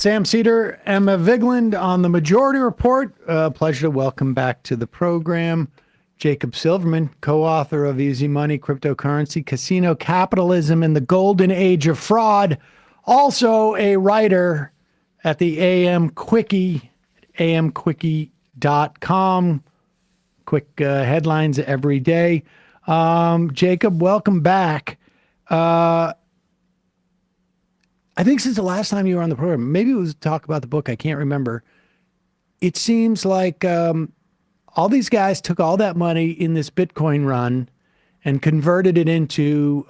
Sam Seder, Emma Vigeland on the Majority Report. Pleasure to welcome back to the program Jacob Silverman, co-author of Easy Money, Cryptocurrency, Casino Capitalism, and the Golden Age of Fraud. Also a writer at the AM Quickie, amquickie.com. Quick headlines every day. Jacob, welcome back. I think since the last time you were on the program, maybe it was talk about the book, I can't remember. It seems like all these guys took all that money in this Bitcoin run and converted it into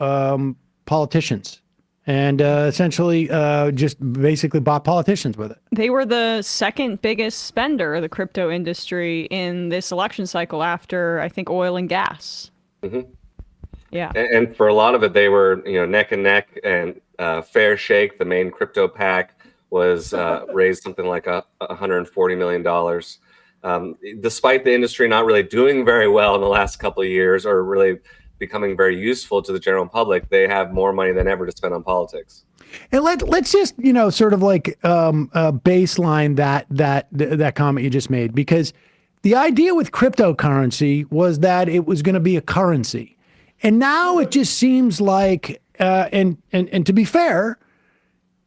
politicians and essentially just basically bought politicians with it. They were the second biggest spender of the crypto industry in this election cycle after, I think, oil and gas. Mm-hmm. Yeah. And for a lot of it, they were, neck and neck, and Fair Shake, the main crypto pack, was raised something like $140 million. Despite the industry not really doing very well in the last couple of years or really becoming very useful to the general public, they have more money than ever to spend on politics. And let's just, sort of like baseline that comment you just made, because the idea with cryptocurrency was that it was going to be a currency. And now it just seems like, and to be fair,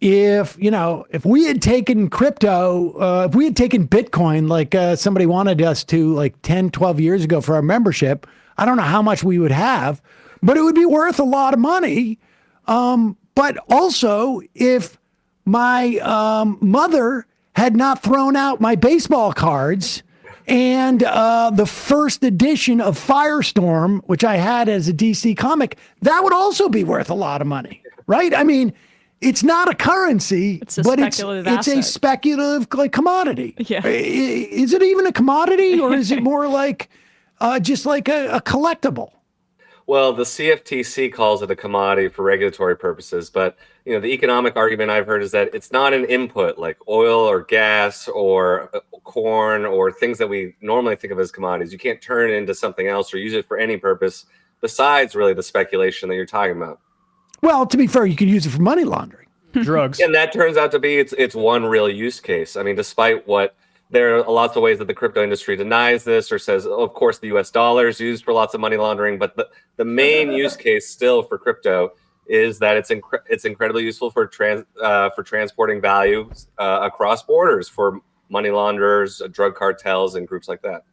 if we had taken crypto, if we had taken Bitcoin, like somebody wanted us to like 10, 12 years ago for our membership, I don't know how much we would have, but it would be worth a lot of money. But also, if my mother had not thrown out my baseball cards and the first edition of Firestorm, which I had as a DC comic, that would also be worth a lot of money, right? I mean, it's not a currency, but it's a speculative like commodity. Yeah. Is it even a commodity, or is it more like just like a collectible? Well, the CFTC calls it a commodity for regulatory purposes, but the economic argument I've heard is that it's not an input like oil or gas or corn or things that we normally think of as commodities. You can't turn it into something else or use it for any purpose besides really the speculation that you're talking about. Well, to be fair, you could use it for money laundering, drugs. And that turns out to be it's one real use case. I mean, despite what there are lots of ways that the crypto industry denies this or says, of course, the US dollar is used for lots of money laundering. But the main use case still for crypto is that it's incredibly useful for transporting value across borders for money launderers, drug cartels, and groups like that.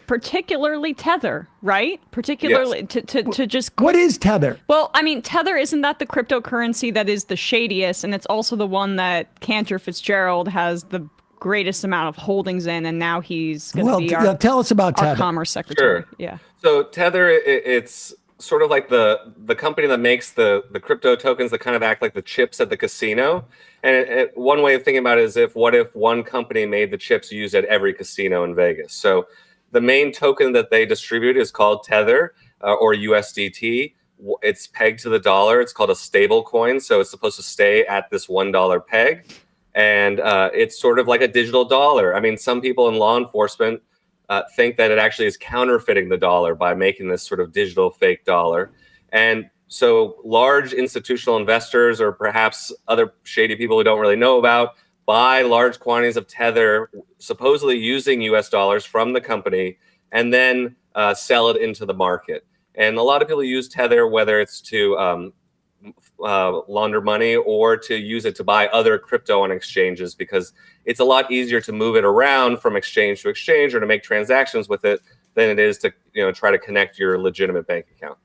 Particularly Tether, right? Particularly yes. to just... What is Tether? Well, I mean, Tether, isn't that the cryptocurrency that is the shadiest? And it's also the one that Cantor Fitzgerald has the greatest amount of holdings in, and now he's going to be tell us about Tether. Commerce secretary. Sure. Yeah. So Tether, it's sort of like the company that makes the crypto tokens that kind of act like the chips at the casino. And one way of thinking about it is what if one company made the chips used at every casino in Vegas? So the main token that they distribute is called Tether or USDT. It's pegged to the dollar. It's called a stable coin. So it's supposed to stay at this $1 peg. And it's sort of like a digital dollar. I mean, some people in law enforcement think that it actually is counterfeiting the dollar by making this sort of digital fake dollar. And so large institutional investors or perhaps other shady people we don't really know about buy large quantities of Tether, supposedly using US dollars from the company, and then sell it into the market. And a lot of people use Tether, whether it's to launder money or to use it to buy other crypto on exchanges, because it's a lot easier to move it around from exchange to exchange or to make transactions with it than it is to try to connect your legitimate bank account.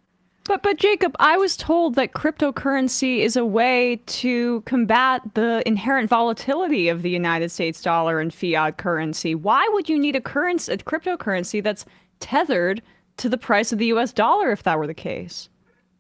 But Jacob, I was told that cryptocurrency is a way to combat the inherent volatility of the United States dollar and fiat currency. Why would you need a cryptocurrency that's tethered to the price of the US dollar if that were the case?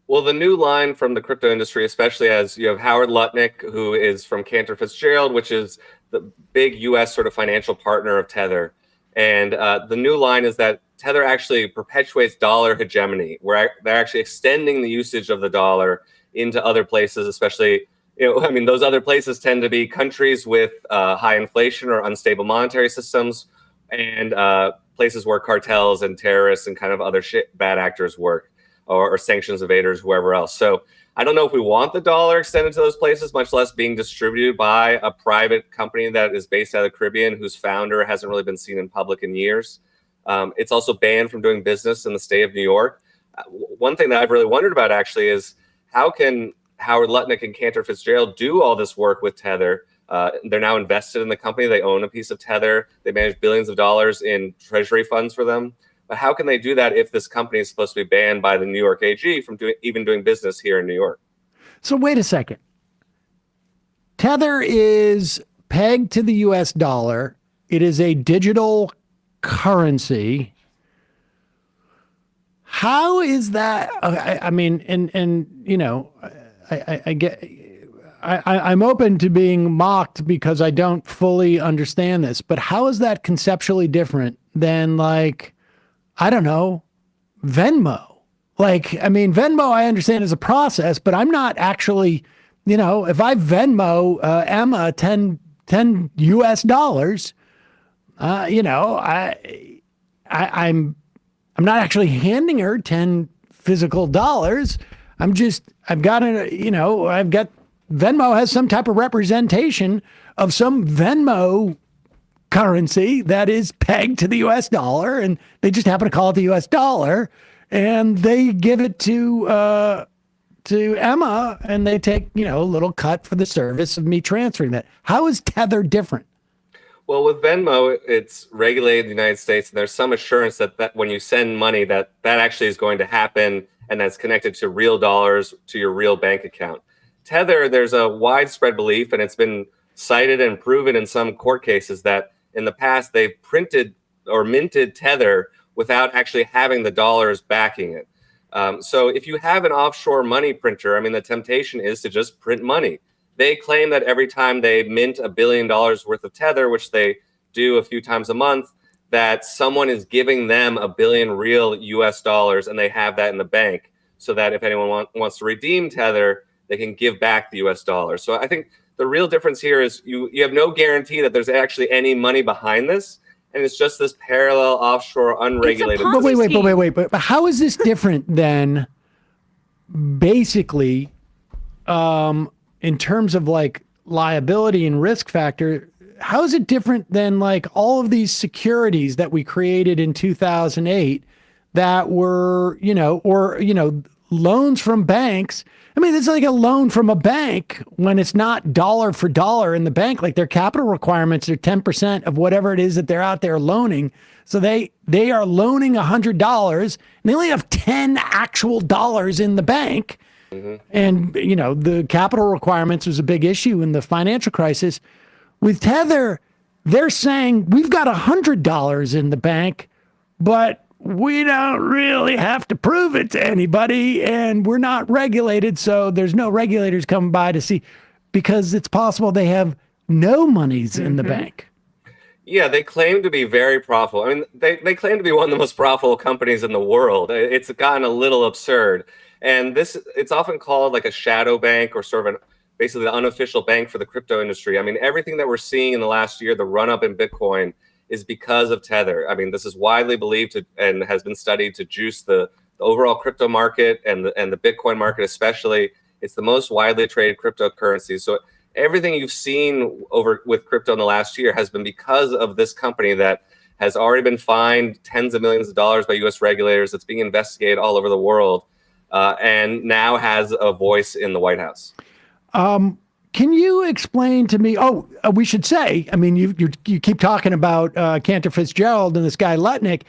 Well, the new line from the crypto industry, especially as you have Howard Lutnick, who is from Cantor Fitzgerald, which is the big US sort of financial partner of Tether. And the new line is that Tether actually perpetuates dollar hegemony, where they're actually extending the usage of the dollar into other places, especially, those other places tend to be countries with high inflation or unstable monetary systems, and places where cartels and terrorists and kind of other bad actors work, or sanctions evaders, whoever else. So I don't know if we want the dollar extended to those places, much less being distributed by a private company that is based out of the Caribbean, whose founder hasn't really been seen in public in years. It's also banned from doing business in the state of New York. One thing that I've really wondered about actually is how can Howard Lutnick and Cantor Fitzgerald do all this work with Tether? They're now invested in the company. They own a piece of Tether. They manage billions of dollars in treasury funds for them. But how can they do that if this company is supposed to be banned by the New York AG from doing business here in New York? So wait a second. Tether is pegged to the US dollar. It is a digital currency. How is that? I mean, and you know, I get, I'm open to being mocked because I don't fully understand this, but how is that conceptually different than, like, I don't know, Venmo? Like, I mean, Venmo, I understand is a process, but I'm not actually, you know, if I Venmo Emma 10 US dollars, you know, I'm not actually handing her 10 physical dollars. I've got Venmo has some type of representation of some Venmo currency that is pegged to the US dollar, and they just happen to call it the US dollar, and they give it to Emma, and they take, you know, a little cut for the service of me transferring that. How is Tether different? Well, with Venmo, it's regulated in the United States, and there's some assurance that when you send money, that actually is going to happen, and that's connected to real dollars to your real bank account. Tether, there's a widespread belief, and it's been cited and proven in some court cases that in the past they've printed or minted Tether without actually having the dollars backing it. So if you have an offshore money printer, I mean, the temptation is to just print money. They claim that every time they mint $1 billion worth of Tether, which they do a few times a month, that someone is giving them $1 billion real US dollars, and they have that in the bank so that if anyone wants to redeem Tether, they can give back the US dollar. So I think the real difference here is you have no guarantee that there's actually any money behind this, and it's just this parallel offshore unregulated. But wait. But how is this different than basically, in terms of like liability and risk factor? How is it different than like all of these securities that we created in 2008 that were, loans from banks? I mean, it's like a loan from a bank when it's not dollar for dollar in the bank. Like, their capital requirements are 10% of whatever it is that they're out there loaning. So they are loaning $100 and they only have 10 actual dollars in the bank. Mm-hmm. And, the capital requirements was a big issue in the financial crisis. With Tether, they're saying we've got $100 in the bank, but we don't really have to prove it to anybody, and we're not regulated, so there's no regulators coming by to see, because it's possible they have no monies in the bank. Yeah, they claim to be very profitable. I mean, they claim to be one of the most profitable companies in the world. It's gotten a little absurd. And it's often called like a shadow bank, or sort of basically the unofficial bank for the crypto industry. I mean, everything that we're seeing in the last year, the run up in Bitcoin, is because of Tether. I mean, this is widely believed and has been studied to juice the overall crypto market and the Bitcoin market especially. It's the most widely traded cryptocurrency. So everything you've seen with crypto in the last year has been because of this company that has already been fined tens of millions of dollars by U.S. regulators. That's being investigated all over the world, and now has a voice in the White House. Can you explain to me? We should say, I mean, you keep talking about Cantor Fitzgerald and this guy Lutnick.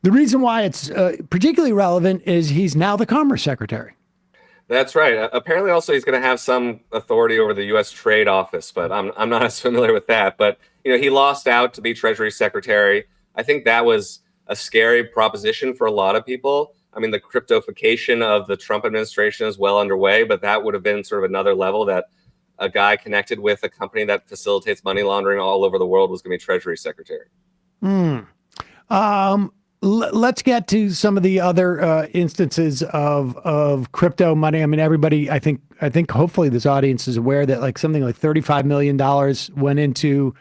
The reason why it's particularly relevant is he's now the Commerce Secretary. That's right. Apparently, also he's going to have some authority over the U.S. Trade Office, but I'm not as familiar with that. But he lost out to be Treasury Secretary. I think that was a scary proposition for a lot of people. I mean, the cryptofication of the Trump administration is well underway, but that would have been sort of another level, that a guy connected with a company that facilitates money laundering all over the world was going to be Treasury Secretary. Let's get to some of the other instances of crypto money. I mean, everybody, I think hopefully this audience is aware that like something like $35 million went into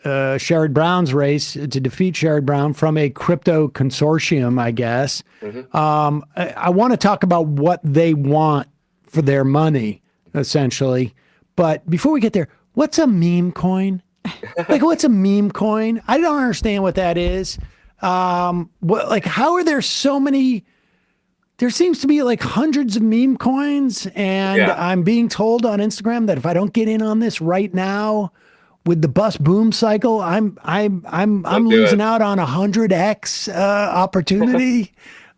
Sherrod Brown's race to defeat Sherrod Brown from a crypto consortium, I guess. I want to talk about what they want for their money, essentially. But before we get there, what's a meme coin? Like, what's a meme coin? I don't understand what that is. How are there so many? There seems to be like hundreds of meme coins, and I'm being told on Instagram that if I don't get in on this right now with the bust boom cycle, I'm losing out on 100x opportunity.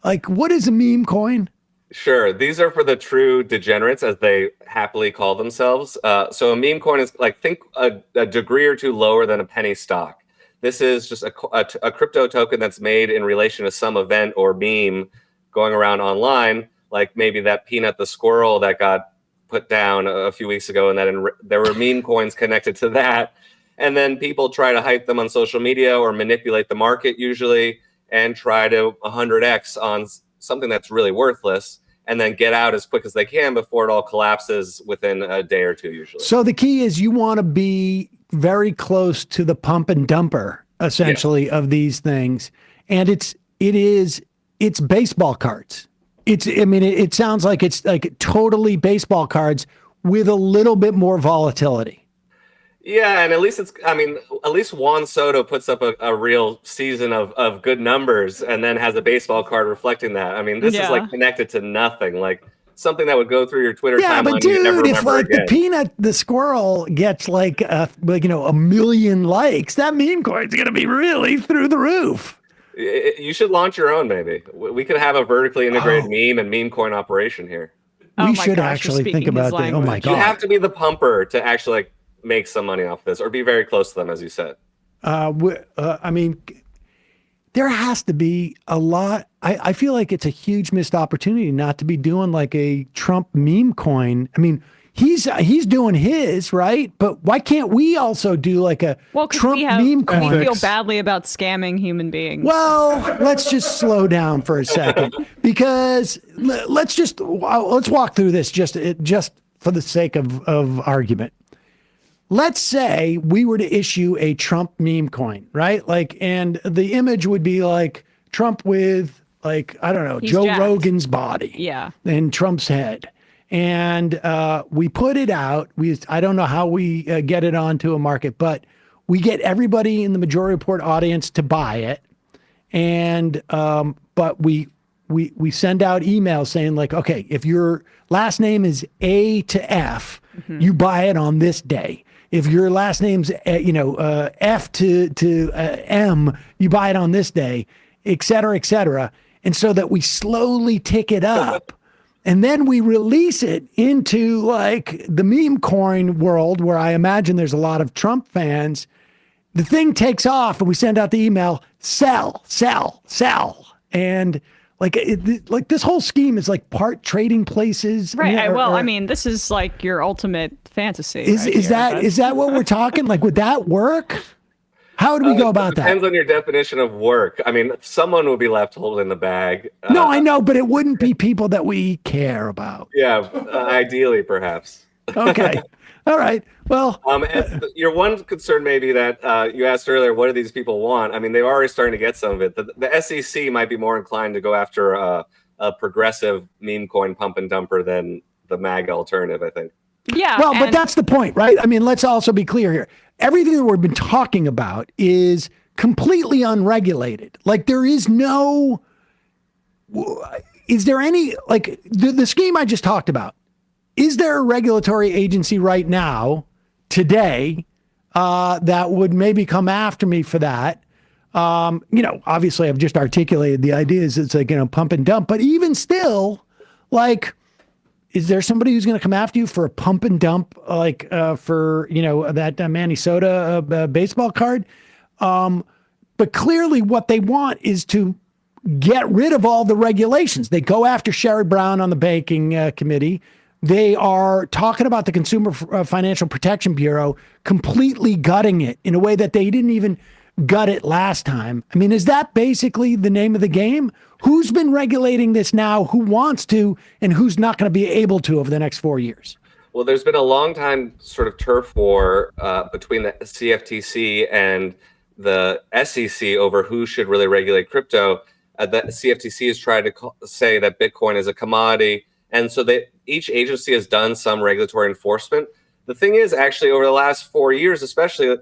Like, what is a meme coin? Sure. These are for the true degenerates, as they happily call themselves. So a meme coin is like, think a degree or two lower than a penny stock. This is just a crypto token that's made in relation to some event or meme going around online, like maybe that Peanut the squirrel that got put down a few weeks ago, and that there were meme coins connected to that. And then people try to hype them on social media or manipulate the market usually and try to 100x on something that's really worthless, and then get out as quick as they can before it all collapses within a day or two usually. So the key is you want to be very close to the pump and dumper, essentially, of these things. And it's baseball cards. It sounds like it's like totally baseball cards with a little bit more volatility. Yeah, and at least Juan Soto puts up a real season of good numbers and then has a baseball card reflecting that. I mean, this is like connected to nothing, like something that would go through your Twitter timeline. But dude, never if like again. the Peanut the squirrel gets like a million likes, that meme coin's gonna be really through the roof. You should launch your own, maybe. We could have a vertically integrated meme and meme coin operation here. We should actually think about that. Oh my God. You have to be the pumper to actually make some money off this, or be very close to them, as you said. There has to be a lot. I feel like it's a huge missed opportunity not to be doing like a Trump meme coin. I mean, he's doing his, right? But why can't we also do like a Trump meme coin? We feel badly about scamming human beings. Well, let's just slow down for a second, because let's walk through this just for the sake of argument. Let's say we were to issue a Trump meme coin, right? Like, and the image would be like Trump with, like, I don't know, Joe Rogan's body, and Trump's head. And we put it out. I don't know how we get it onto a market, but we get everybody in the Majority Report audience to buy it. And but we send out emails saying like, okay, if your last name is A to F, you buy it on this day. If your last name's F to M, you buy it on this day, et cetera, et cetera. And so that we slowly tick it up. And then we release it into like the meme coin world, where I imagine there's a lot of Trump fans. The thing takes off and we send out the email, sell, sell, sell. And like this whole scheme is like part trading places. Right. This is like your ultimate fantasy. Is that what we're talking? Like, would that work? How do we go about that? Depends on your definition of work. I mean, someone will be left holding the bag. No, I know, but it wouldn't be people that we care about. Yeah, ideally, perhaps. Okay. All right. Well, your one concern may be that you asked earlier, what do these people want? I mean, they're already starting to get some of it. The SEC might be more inclined to go after a progressive meme coin pump and dumper than the MAGA alternative, I think. Yeah. Well, but that's the point, right? I mean, let's also be clear here. Everything that we've been talking about is completely unregulated. Like, there is no, is there any, like the scheme I just talked about, is there a regulatory agency right now, today, that would maybe come after me for that? Obviously I've just articulated the ideas. It's like, pump and dump, but even still, like, is there somebody who's going to come after you for a pump and dump, like for, that Manny Soda baseball card? But clearly what they want is to get rid of all the regulations. They go after Sherrod Brown on the banking committee. They are talking about the Consumer Financial Protection Bureau, completely gutting it in a way that they didn't even gut it last time. I mean, is that basically the name of the game? Who's been regulating this now? Who wants to, and who's not going to be able to over the next 4 years? Well, there's been a long time sort of turf war between the CFTC and the SEC over who should really regulate crypto. The CFTC has tried to say that Bitcoin is a commodity, and so each agency has done some regulatory enforcement. The thing is, actually, over the last 4 years, especially,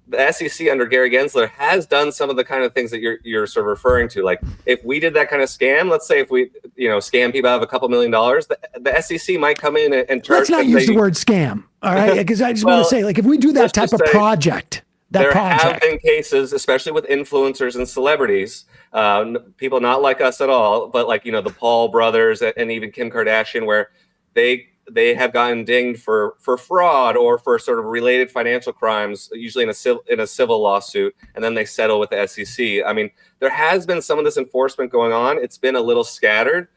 the SEC under Gary Gensler has done some of the kind of things that you're sort of referring to. Like if we did that kind of scam, let's say if we scam people out of a couple $1 million, the SEC might come in and charge. Let's not use the word scam, all right? Because I just want to say, like, if we do that type of project, there have been cases, especially with influencers and celebrities, people not like us at all, but like the Paul brothers and even Kim Kardashian, where they have gotten dinged for fraud or for sort of related financial crimes, usually in a civil lawsuit, and then they settle with the SEC. I mean, there has been some of this enforcement going on. It's been a little scattered,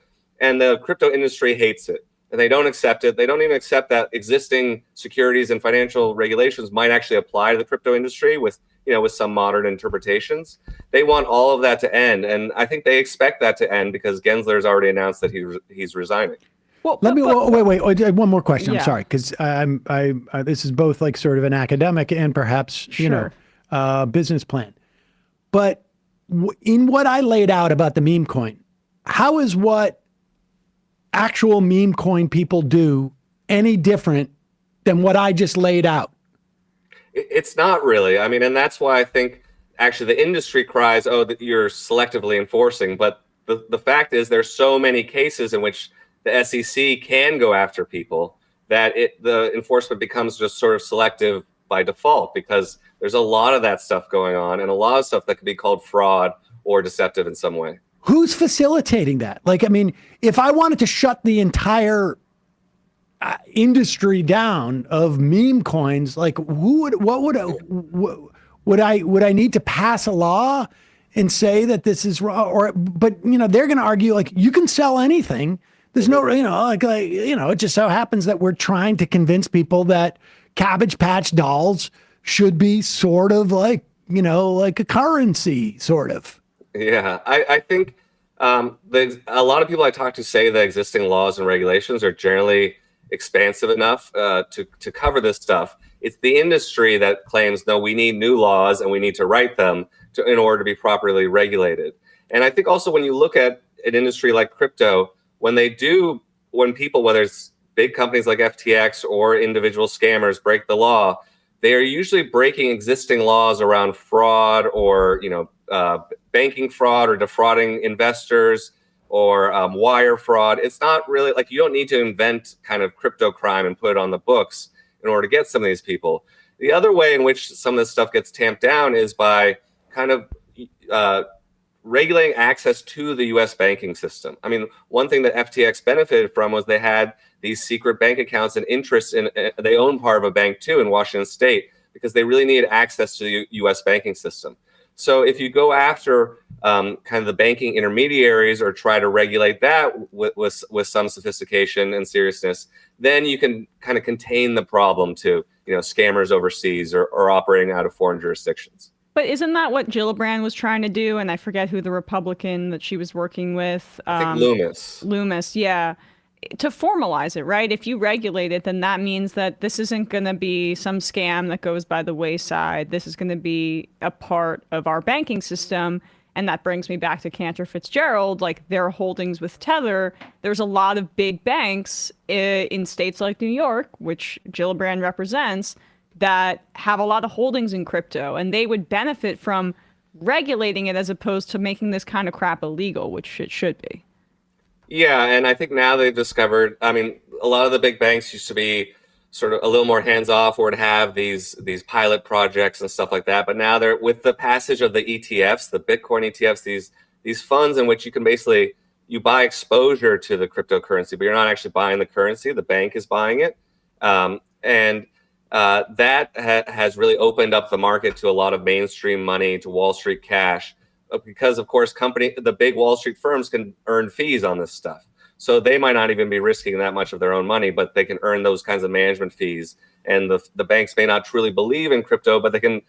and the crypto industry hates it, and they don't accept it. They don't even accept that existing securities and financial regulations might actually apply to the crypto industry with some modern interpretations. They want all of that to end, and I think they expect that to end because Gensler has already announced that he's resigning. Well, wait. One more question. Yeah. I'm sorry, because this is both like sort of an academic and perhaps business plan. But in what I laid out about the meme coin, how is what actual meme coin people do any different than what I just laid out? It's not really. I mean, and that's why I think actually the industry cries, "Oh, that you're selectively enforcing." But the fact is, there's so many cases in which the SEC can go after people that the enforcement becomes just sort of selective by default, because there's a lot of that stuff going on and a lot of stuff that could be called fraud or deceptive in some way. Who's facilitating that? Like, I mean, if I wanted to shut the entire industry down of meme coins, like would I need to pass a law and say that this is wrong? But they're going to argue like you can sell anything. There's no, it just so happens that we're trying to convince people that Cabbage Patch dolls should be sort of like, like a currency, sort of. Yeah, I think a lot of people I talk to say that existing laws and regulations are generally expansive enough to cover this stuff. It's the industry that claims, no, we need new laws and we need to write them in order to be properly regulated. And I think also when you look at an industry like crypto, when people, whether it's big companies like FTX or individual scammers break the law, they are usually breaking existing laws around fraud or, banking fraud or defrauding investors or wire fraud. It's not really like you don't need to invent kind of crypto crime and put it on the books in order to get some of these people. The other way in which some of this stuff gets tamped down is by kind of regulating access to the U.S. banking system. I mean, one thing that FTX benefited from was they had these secret bank accounts and interests in, they own part of a bank too in Washington State because they really needed access to the U.S. banking system. So if you go after kind of the banking intermediaries or try to regulate that with some sophistication and seriousness, then you can kind of contain the problem to scammers overseas or operating out of foreign jurisdictions. But isn't that what Gillibrand was trying to do? And I forget who the Republican that she was working with. I think Loomis. Loomis, yeah. To formalize it, right? If you regulate it, then that means that this isn't going to be some scam that goes by the wayside. This is going to be a part of our banking system. And that brings me back to Cantor Fitzgerald, like their holdings with Tether. There's a lot of big banks in states like New York, which Gillibrand represents, that have a lot of holdings in crypto, and they would benefit from regulating it as opposed to making this kind of crap illegal, which it should be. Yeah, and I think now they've discovered, I mean, a lot of the big banks used to be sort of a little more hands-off or to have these pilot projects and stuff like that, but now they're, with the passage of the ETFs, the Bitcoin ETFs, these funds in which you can basically, you buy exposure to the cryptocurrency, but you're not actually buying the currency, the bank is buying it. That has really opened up the market to a lot of mainstream money, to Wall Street cash, because of course the big Wall Street firms can earn fees on this stuff. So they might not even be risking that much of their own money, but they can earn those kinds of management fees. And the banks may not truly believe in crypto, but they can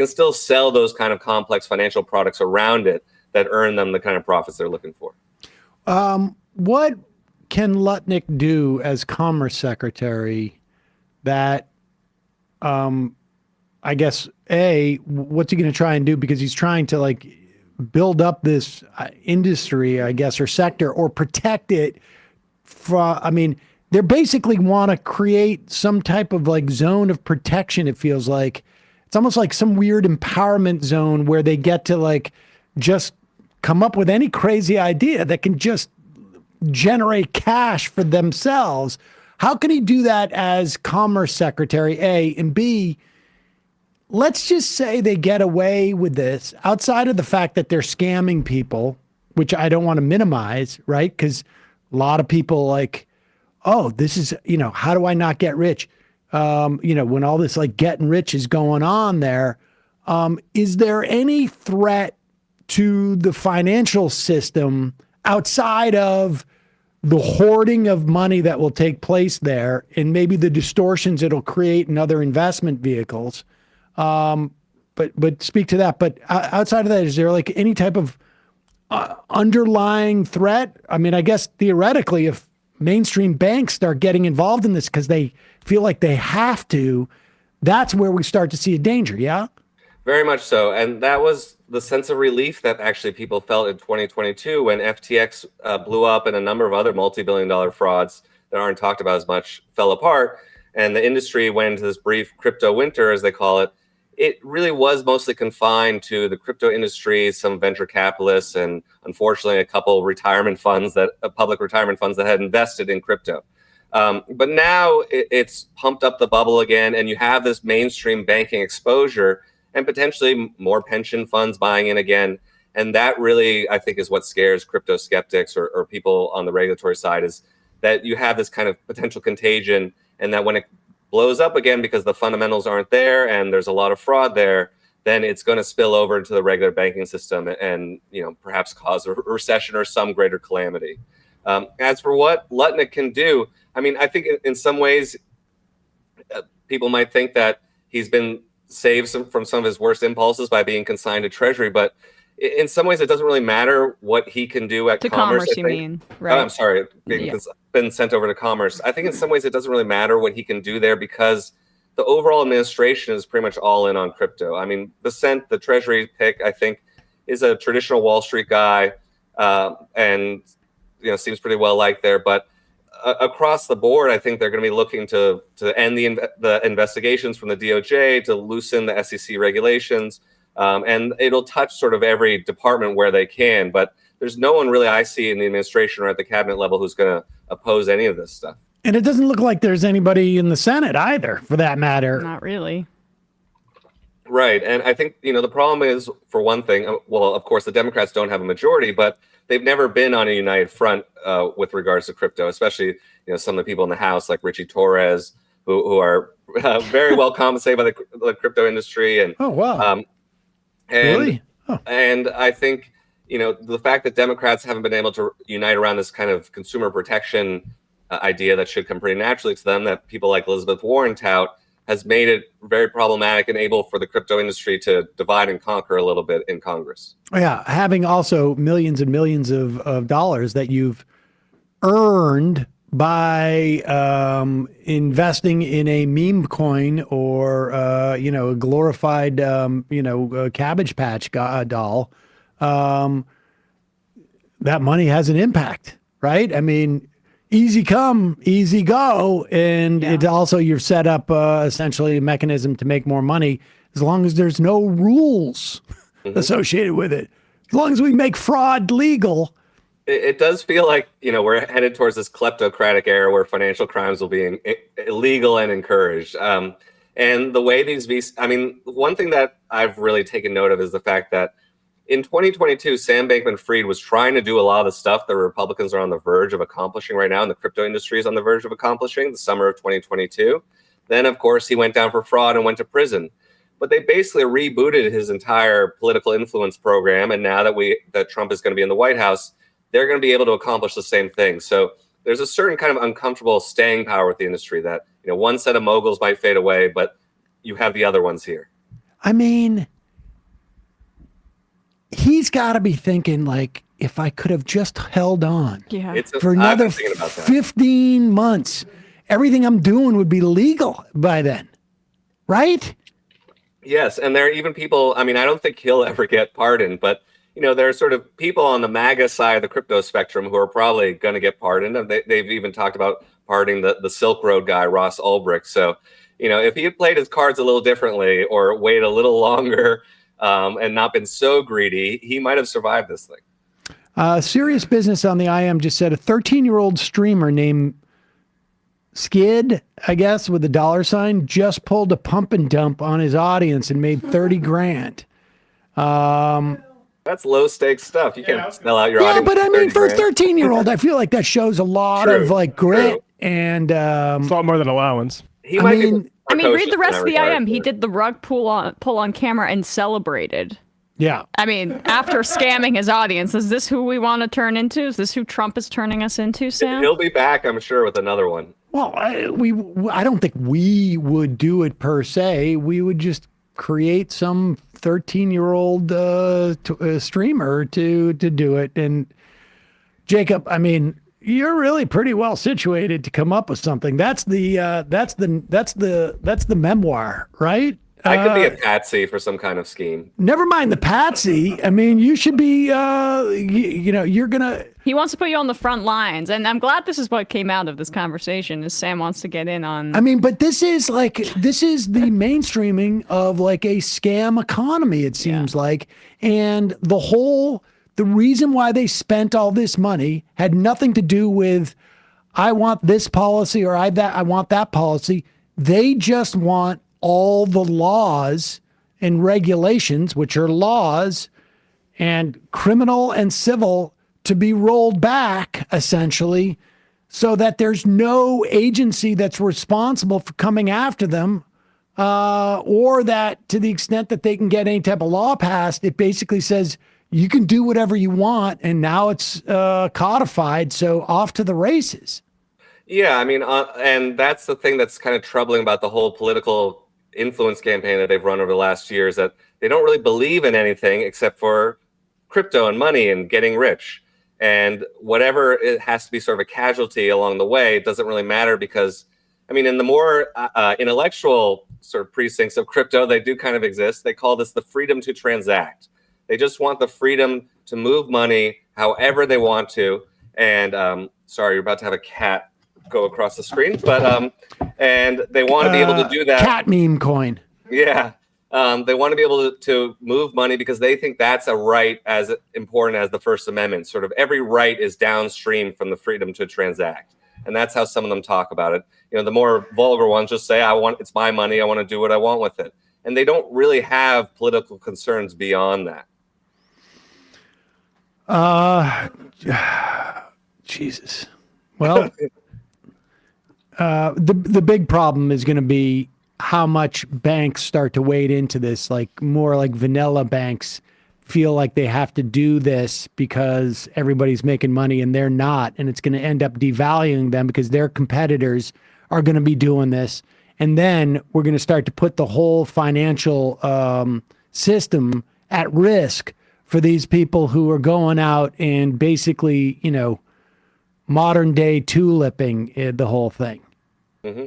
still sell those kind of complex financial products around it that earn them the kind of profits they're looking for. What can Lutnick do as Commerce Secretary that, I guess, what's he going to try and do? Because he's trying to like build up this industry, I guess, or sector, or protect it from, I mean, they basically want to create some type of like zone of protection. It feels like it's almost like some weird empowerment zone where they get to like just come up with any crazy idea that can just generate cash for themselves. How can he do that as Commerce Secretary, A, and B, let's just say they get away with this outside of the fact that they're scamming people, which I don't want to minimize, right? Because a lot of people like, oh, this is, how do I not get rich? When all this like getting rich is going on there, is there any threat to the financial system outside of the hoarding of money that will take place there and maybe the distortions it'll create in other investment vehicles? But speak to that. But outside of that, is there like any type of underlying threat? I mean, I guess theoretically, if mainstream banks start getting involved in this because they feel like they have to, that's where we start to see a danger. Yeah. Very much so. And that was the sense of relief that actually people felt in 2022 when FTX blew up and a number of other multi-billion-dollar frauds that aren't talked about as much fell apart. And the industry went into this brief crypto winter, as they call it. It really was mostly confined to the crypto industry, some venture capitalists, and unfortunately, a couple retirement funds public retirement funds that had invested in crypto. But now it's pumped up the bubble again, and you have this mainstream banking exposure and potentially more pension funds buying in again. And that really, I think, is what scares crypto skeptics or people on the regulatory side, is that you have this kind of potential contagion, and that when it blows up again because the fundamentals aren't there and there's a lot of fraud there, then it's going to spill over into the regular banking system and perhaps cause a recession or some greater calamity. As for what Lutnick can do, I mean, I think in some ways people might think that he's been saved from some of his worst impulses by being consigned to Treasury, but in some ways it doesn't really matter what he can do at Commerce. You mean, right? I'm sorry, been sent over to Commerce. I think in some ways it doesn't really matter what he can do there because the overall administration is pretty much all in on crypto. I mean, the Treasury pick, I think, is a traditional Wall Street guy, and seems pretty well liked there. But across the board, I think they're going to be looking to end the investigations from the DOJ, to loosen the SEC regulations, and it'll touch sort of every department where they can. But there's no one really I see in the administration or at the cabinet level who's going to oppose any of this stuff. And it doesn't look like there's anybody in the Senate either, for that matter. Not really. Right. And I think, the problem is, for one thing, well, of course, the Democrats don't have a majority, but they've never been on a united front with regards to crypto, especially, some of the people in the House, like Richie Torres, who are very well compensated by the crypto industry. And oh, wow. Really? Oh. And I think, the fact that Democrats haven't been able to unite around this kind of consumer protection idea that should come pretty naturally to them, that people like Elizabeth Warren tout, has made it very problematic and able for the crypto industry to divide and conquer a little bit in Congress. Yeah, having also millions and millions of dollars that you've earned by investing in a meme coin or a glorified Cabbage Patch doll. That money has an impact, right? I mean, easy come, easy go. And it also, you've set up essentially a mechanism to make more money as long as there's no rules associated with it. As long as we make fraud legal. It does feel like, we're headed towards this kleptocratic era where financial crimes will be illegal and encouraged. And the way one thing that I've really taken note of is the fact that in 2022, Sam Bankman-Fried was trying to do a lot of the stuff that Republicans are on the verge of accomplishing right now, and the crypto industry is on the verge of accomplishing, the summer of 2022. Then, of course, he went down for fraud and went to prison. But they basically rebooted his entire political influence program, and now that Trump is going to be in the White House, they're going to be able to accomplish the same thing. So there's a certain kind of uncomfortable staying power with the industry that, one set of moguls might fade away, but you have the other ones here. I mean, he's got to be thinking, like, if I could have just held on for another 15 months everything I'm doing would be legal by then, right? Yes, and there are even people, I mean, I don't think he'll ever get pardoned, but there are sort of people on the MAGA side of the crypto spectrum who are probably going to get pardoned. And they've even talked about pardoning the Silk Road guy, Ross Ulbricht. So, if he had played his cards a little differently or waited a little longer and not been so greedy, he might have survived this thing. Serious Business on the IM just said a 13-year-old streamer named Skid, I guess, with a $sign, just pulled a pump and dump on his audience and made 30 grand. That's low stakes stuff. You can't sell out your audience. Yeah, but I mean, for a grand. 13-year-old, I feel like that shows a lot True, of like grit true. and It's a lot more than allowance. He might be read the precocious rest in of the that IM. regard, He but- did the rug pull on camera and celebrated. yeah. I mean, after scamming his audience, is this who we want to turn into? Is this who Trump is turning us into, Sam? He'll be back, I'm sure, with another one. Well, I don't think we would do it per se. We would just create some 13-year-old streamer to do it. And Jacob, I mean, you're really pretty well situated to come up with something. That's the memoir, right? I could be a patsy for some kind of scheme. Never mind the patsy. I mean, you should be. You're gonna. He wants to put you on the front lines, and I'm glad this is what came out of this conversation. Is Sam wants to get in on. I mean, but this is the mainstreaming of like a scam economy. It seems like, and the reason why they spent all this money had nothing to do with, I want this policy or I want that policy. They just want all the laws and regulations, which are laws and criminal and civil, to be rolled back essentially, so that there's no agency that's responsible for coming after them, or that to the extent that they can get any type of law passed, it basically says you can do whatever you want, and now it's codified, so off to the races. Yeah, I mean, and that's the thing that's kind of troubling about the whole political influence campaign that they've run over the last year, is that they don't really believe in anything except for crypto and money and getting rich. And whatever it has to be sort of a casualty along the way, it doesn't really matter, because, I mean, in the more intellectual sort of precincts of crypto, they do kind of exist. They call this the freedom to transact. They just want the freedom to move money however they want to. And sorry, you're about to have a cat go across the screen, but and they want to be able to do that. Cat meme coin. Yeah. They want to be able to move money because they think that's a right as important as the First Amendment. Sort of every right is downstream from the freedom to transact. And that's how some of them talk about it. The more vulgar ones just say, it's my money. I want to do what I want with it. And they don't really have political concerns beyond that. Jesus. Well, the big problem is going to be how much banks start to wade into this, like more like vanilla banks feel like they have to do this because everybody's making money and they're not. And it's going to end up devaluing them because their competitors are going to be doing this. And then we're going to start to put the whole financial system at risk for these people who are going out and basically, modern day tulipping the whole thing. Mm-hmm.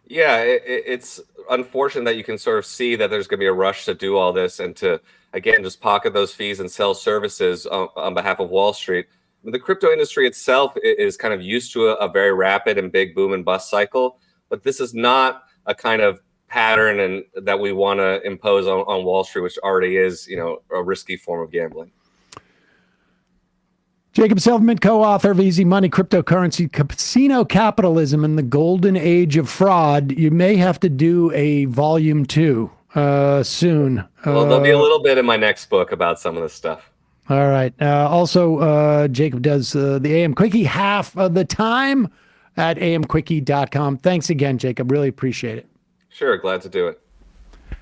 Yeah, it's unfortunate that you can sort of see that there's going to be a rush to do all this and to, again, just pocket those fees and sell services on behalf of Wall Street. The crypto industry itself is kind of used to a very rapid and big boom and bust cycle, but this is not a kind of pattern and that we want to impose on Wall Street, which already is, a risky form of gambling. Jacob Silverman, co-author of Easy Money, Cryptocurrency, Casino Capitalism, and the Golden Age of Fraud. You may have to do a volume 2 soon. Well, there'll be a little bit in my next book about some of this stuff. All right. Also, Jacob does the AM Quickie half of the time at amquickie.com. Thanks again, Jacob. Really appreciate it. Sure. Glad to do it.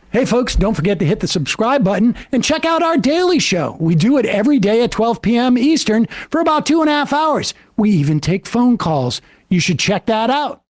Hey, folks, don't forget to hit the subscribe button and check out our daily show. We do it every day at 12 p.m. Eastern for about 2.5 hours. We even take phone calls. You should check that out.